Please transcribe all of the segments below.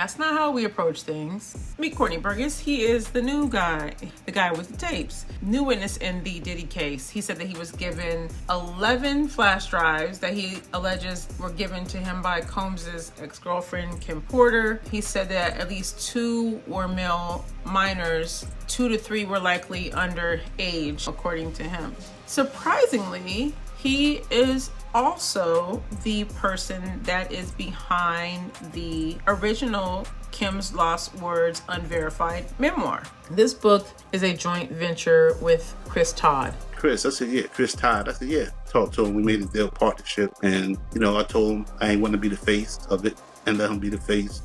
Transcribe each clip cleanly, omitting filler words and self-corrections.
That's not how we approach things. Meet Courtney Burgess. He is the new guy, the guy with the tapes. New witness in the Diddy case. He said that he was given 11 flash drives that he alleges were given to him by Combs's ex-girlfriend, Kim Porter. He said that at least 2 were male minors, 2 to 3 were likely underage, according to him. Surprisingly, he is also the person that is behind the original Kim's Lost Words Unverified memoir. This book is a joint venture with Chris Todd. Chris, I said, yeah, Chris Todd. I said, yeah. Talked to him. We made a deal partnership. And, you know, I told him I ain't want to be the face of it and let him be the face.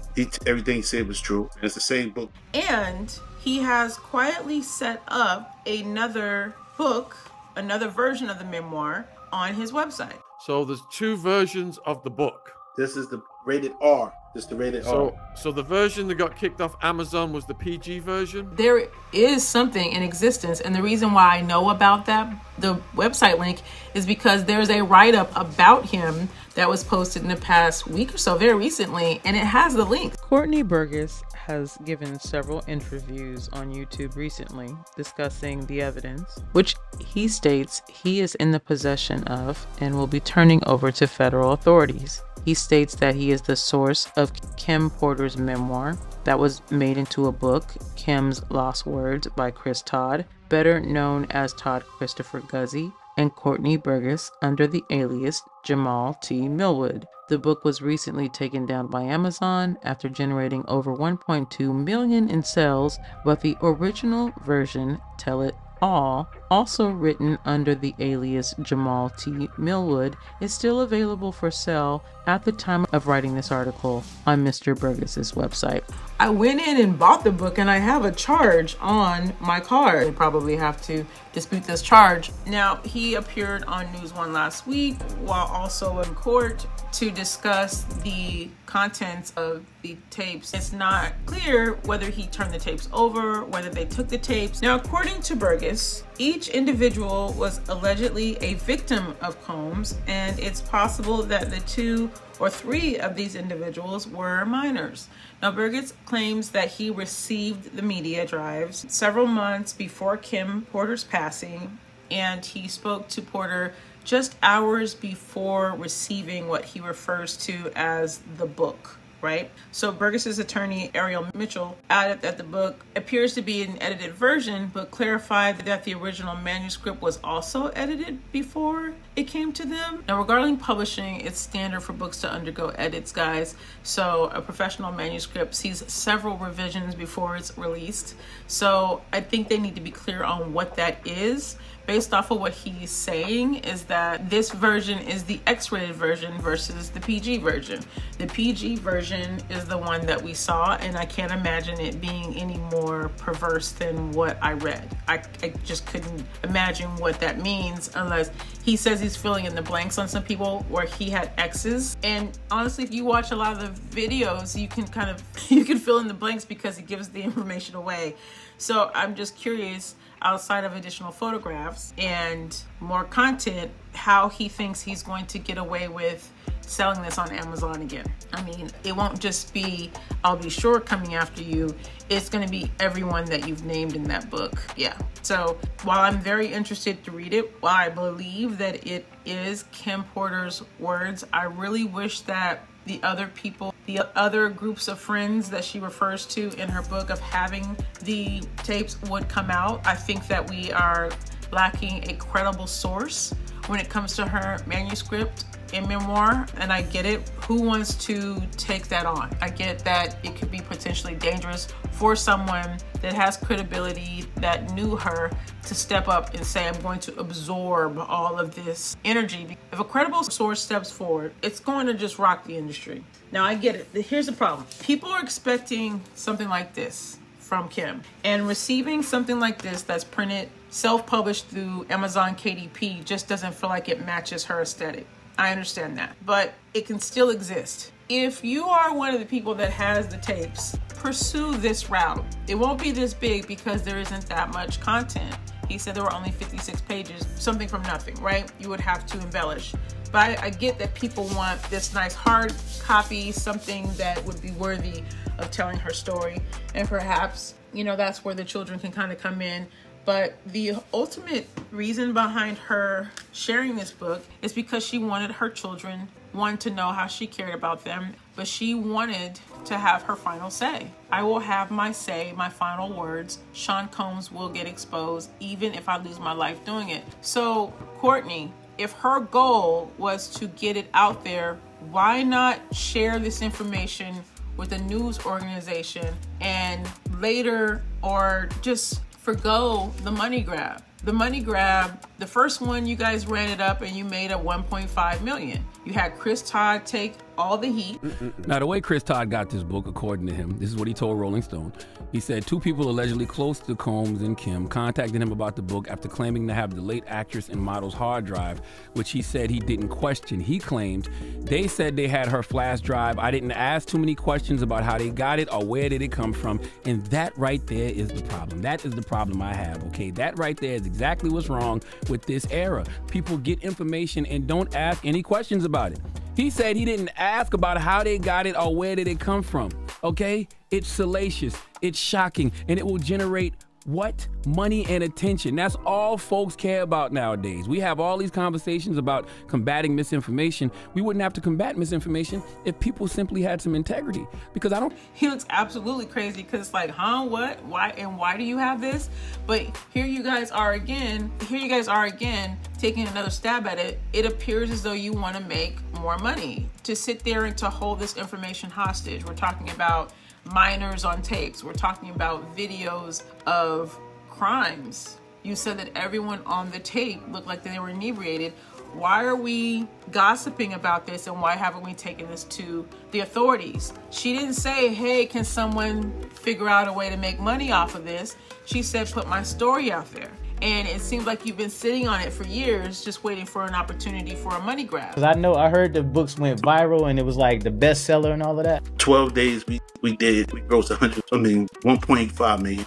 Everything he said was true. And it's the same book. And he has quietly set up another book, another version of the memoir on his website. So there's 2 versions of the book. This is the rated R. This is the rated R. So the version that got kicked off Amazon was the PG version? There is something in existence, and the reason why I know about that, the website link, is because there's a write-up about him that was posted in the past week or so, very recently, and it has the link. Courtney Burgess has given several interviews on YouTube recently discussing the evidence, which he states he is in the possession of and will be turning over to federal authorities. He states that he is the source of Kim Porter's memoir that was made into a book, Kim's Lost Words by Chris Todd, better known as Todd Christopher Guzzi, and Courtney Burgess under the alias Jamal T. Millwood. The book was recently taken down by Amazon after generating over 1.2 million in sales, but the original version, Tell It All, also written under the alias Jamal T. Millwood, is still available for sale at the time of writing this article on Mr. Burgess's website. I went in and bought the book, and I have a charge on my card. I probably have to dispute this charge. Now, he appeared on News One last week while also in court to discuss the contents of the tapes. It's not clear whether he turned the tapes over, whether they took the tapes. Now, according to Burgess, each individual was allegedly a victim of Combs, and it's possible that the 2 or 3 of these individuals were minors. Now, Burgess claims that he received the media drives several months before Kim Porter's passing, and he spoke to Porter just hours before receiving what he refers to as the book, right? So Burgess's attorney, Ariel Mitchell, added that the book appears to be an edited version, but clarified that the original manuscript was also edited before it came to them. Now, regarding publishing, it's standard for books to undergo edits, guys. So a professional manuscript sees several revisions before it's released. So I think they need to be clear on what that is. Based off of what he's saying is that this version is the X-rated version versus the PG version. The PG version is the one that we saw, and I can't imagine it being any more perverse than what I read. I just couldn't imagine what that means unless he says he's filling in the blanks on some people where he had X's. And honestly, if you watch a lot of the videos, you can fill in the blanks because he gives the information away. So I'm just curious, outside of additional photographs and more content, how he thinks he's going to get away with selling this on Amazon again. I mean, it won't just be I'll Be Sure coming after you. It's going to be everyone that you've named in that book. Yeah. So while I'm very interested to read it, while I believe that it is Kim Porter's words, I really wish that the other people, the other groups of friends that she refers to in her book of having the tapes would come out. I think that we are lacking a credible source when it comes to her manuscript and memoir, and I get it. Who wants to take that on? I get that it could be potentially dangerous for someone that has credibility, that knew her, to step up and say, I'm going to absorb all of this energy. If a credible source steps forward, it's going to just rock the industry. Now, I get it. Here's the problem. People are expecting something like this from Kim, and receiving something like this that's printed, self-published through Amazon KDP just doesn't feel like it matches her aesthetic. I understand that, but it can still exist. If you are one of the people that has the tapes, pursue this route. It won't be this big because there isn't that much content. He said there were only 56 pages, something from nothing, right? You would have to embellish. But I get that people want this nice hard copy, something that would be worthy of telling her story. And perhaps, you know, that's where the children can kind of come in. But the ultimate reason behind her sharing this book is because she wanted her children, one, to know how she cared about them, but she wanted to have her final say. I will have my say, my final words. Sean Combs will get exposed, even if I lose my life doing it. So, Courtney, if her goal was to get it out there, why not share this information with a news organization and later, or just forgo the money grab? The money grab, the first one, you guys ran it up and you made a 1.5 million. You had Chris Todd take all the heat. Now, the way Chris Todd got this book, according to him, this is what he told Rolling Stone. He said 2 people allegedly close to Combs and Kim contacted him about the book after claiming to have the late actress and model's hard drive, which he said he didn't question. He claimed they said they had her flash drive. I didn't ask too many questions about how they got it or where did it come from. And that right there is the problem. That is the problem I have, okay? That right there is exactly what's wrong with this era. People get information and don't ask any questions about it. He said he didn't ask about how they got it or where did it come from, okay? It's salacious, it's shocking, and it will generate what? Money and attention. That's all folks care about nowadays. We have all these conversations about combating misinformation. We wouldn't have to combat misinformation if people simply had some integrity. Because I don't... He looks absolutely crazy because it's like, huh, what? Why? And why do you have this? But here you guys are again, taking another stab at it. It appears as though you want to make more money. To sit there and to hold this information hostage. We're talking about minors on tapes. We're talking about videos of crimes. You said that everyone on the tape looked like they were inebriated. Why are we gossiping about this, and why haven't we taken this to the authorities? She didn't say, hey, can someone figure out a way to make money off of this? She said, put my story out there. And it seems like you've been sitting on it for years, just waiting for an opportunity for a money grab. Because I heard the books went viral and it was like the bestseller and all of that. 12 days we grossed 1.5 million.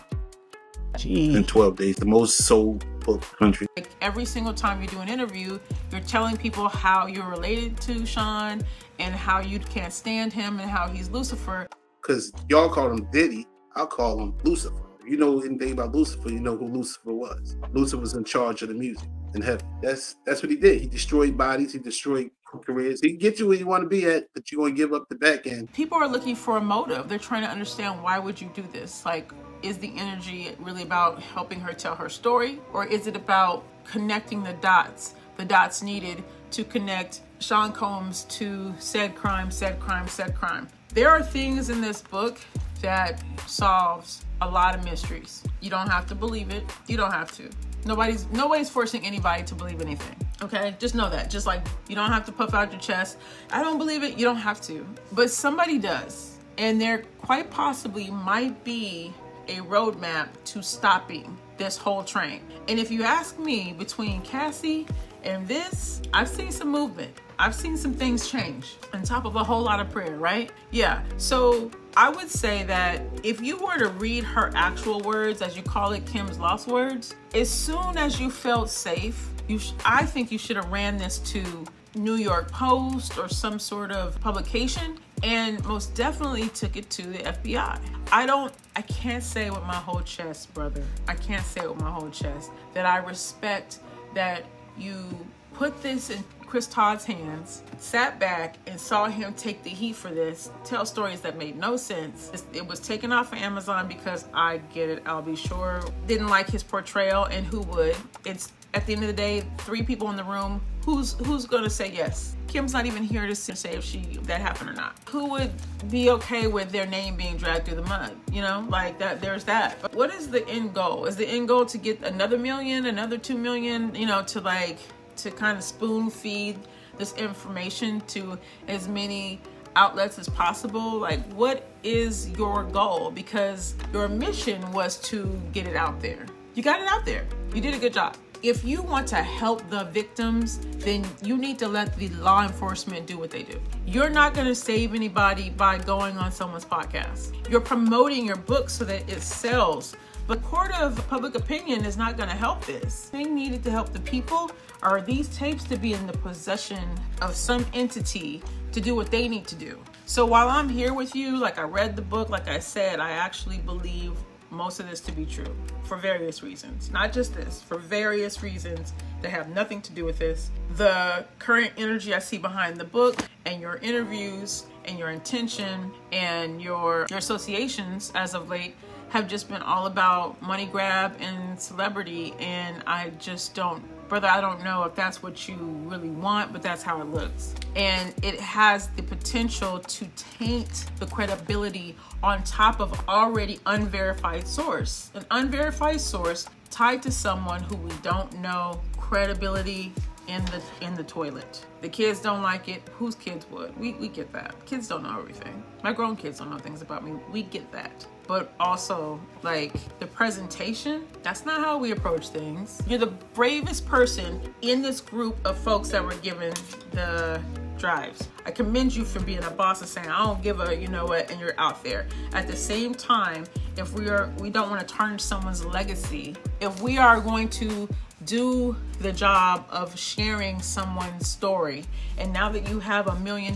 Jeez. In 12 days, the most sold book in the country. Like every single time you do an interview, you're telling people how you're related to Sean and how you can't stand him and how he's Lucifer. Because y'all call him Diddy, I'll call him Lucifer. If you know anything about Lucifer, you know who Lucifer was. Lucifer was in charge of the music in heaven. That's what he did. He destroyed bodies, he destroyed careers. He can get you where you want to be at, but you're going to give up the back end. People are looking for a motive. They're trying to understand, why would you do this? Like, is the energy really about helping her tell her story? Or is it about connecting the dots needed to connect Sean Combs to said crime, said crime, said crime? There are things in this book that solves a lot of mysteries. You don't have to believe it. You don't have to. Nobody's forcing anybody to believe anything. Okay, just know that. Just like you don't have to puff out your chest. I don't believe it. You don't have to. But somebody does. And there quite possibly might be a roadmap to stopping this whole train. And if you ask me, between Cassie and this, I've seen some movement. I've seen some things change on top of a whole lot of prayer, right? Yeah. So I would say that if you were to read her actual words, as you call it, Kim's lost words, as soon as you felt safe, I think you should have ran this to New York Post or some sort of publication, and most definitely took it to the FBI. I can't say with my whole chest, brother. I can't say with my whole chest that I respect that you put this in Chris Todd's hands, sat back and saw him take the heat for this, tell stories that made no sense. It was taken off of Amazon because I get it, I'll be sure. Didn't like his portrayal, and who would? It's, at the end of the day, 3 people in the room. Who's gonna say yes? Kim's not even here to say if that happened or not. Who would be okay with their name being dragged through the mud? You know, like that. There's that. But what is the end goal? Is the end goal to get another million, another 2 million? You know, to kind of spoon feed this information to as many outlets as possible? Like, what is your goal? Because your mission was to get it out there. You got it out there. You did a good job. If you want to help the victims, then you need to let the law enforcement do what they do. You're not going to save anybody by going on someone's podcast. You're promoting your book so that it sells. But court of public opinion is not gonna help this. They needed to help the people are these tapes to be in the possession of some entity to do what they need to do. So while I'm here with you, like I read the book, like I said, I actually believe most of this to be true for various reasons. Not just this, for various reasons that have nothing to do with this. The current energy I see behind the book and your interviews and your intention and your associations as of late have just been all about money grab and celebrity, and I just don't, brother, I don't know if that's what you really want, but that's how it looks. And it has the potential to taint the credibility on top of already unverified source. An unverified source tied to someone who we don't know, credibility in the toilet. The kids don't like it. Whose kids would? We get that. Kids don't know everything. My grown kids don't know things about me. We get that. But also, like, the presentation, that's not how we approach things. You're the bravest person in this group of folks that were given the drives. I commend you for being a boss and saying, I don't give a, you know what, and you're out there. At the same time, if we don't want to tarnish someone's legacy, if we are going to do the job of sharing someone's story, and now that you have $1 million,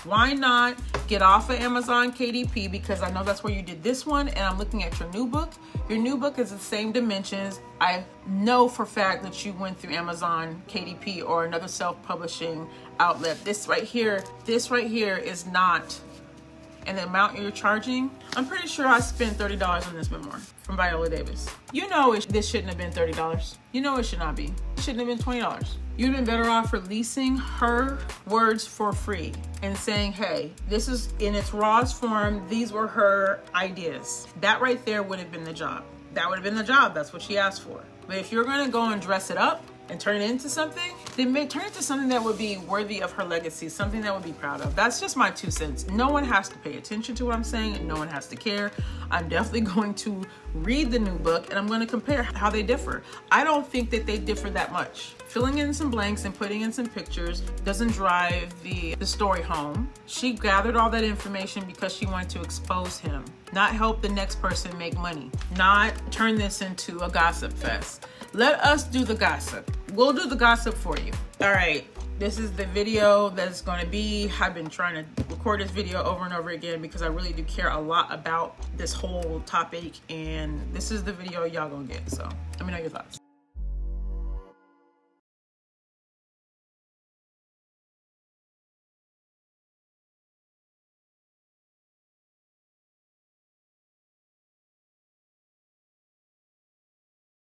why not get off of Amazon KDP? Because I know that's where you did this one, and I'm looking at your new book. Your new book is the same dimensions. I know for a fact that you went through Amazon KDP or another self-publishing outlet. This right here is not. And the amount you're charging, I'm pretty sure I spent $30 on this memoir from Viola Davis. You know this shouldn't have been $30. You know it should not be. It shouldn't have been $20. You'd been better off releasing her words for free and saying, hey, this is in its rawest form. These were her ideas. That right there would have been the job. That would have been the job. That's what she asked for. But if you're gonna go and dress it up and turn it into something, then turn it into something that would be worthy of her legacy, something that would be proud of. That's just my 2 cents. No one has to pay attention to what I'm saying, and no one has to care. I'm definitely going to read the new book, and I'm going to compare how they differ. I don't think that they differ that much. Filling in some blanks and putting in some pictures doesn't drive the story home. She gathered all that information because she wanted to expose him, not help the next person make money, not turn this into a gossip fest. Let us do the gossip. We'll do the gossip for you. All right, this is the video that's going to be. I've been trying to record this video over and over again because I really do care a lot about this whole topic, and this is the video y'all gonna get. So let me know your thoughts.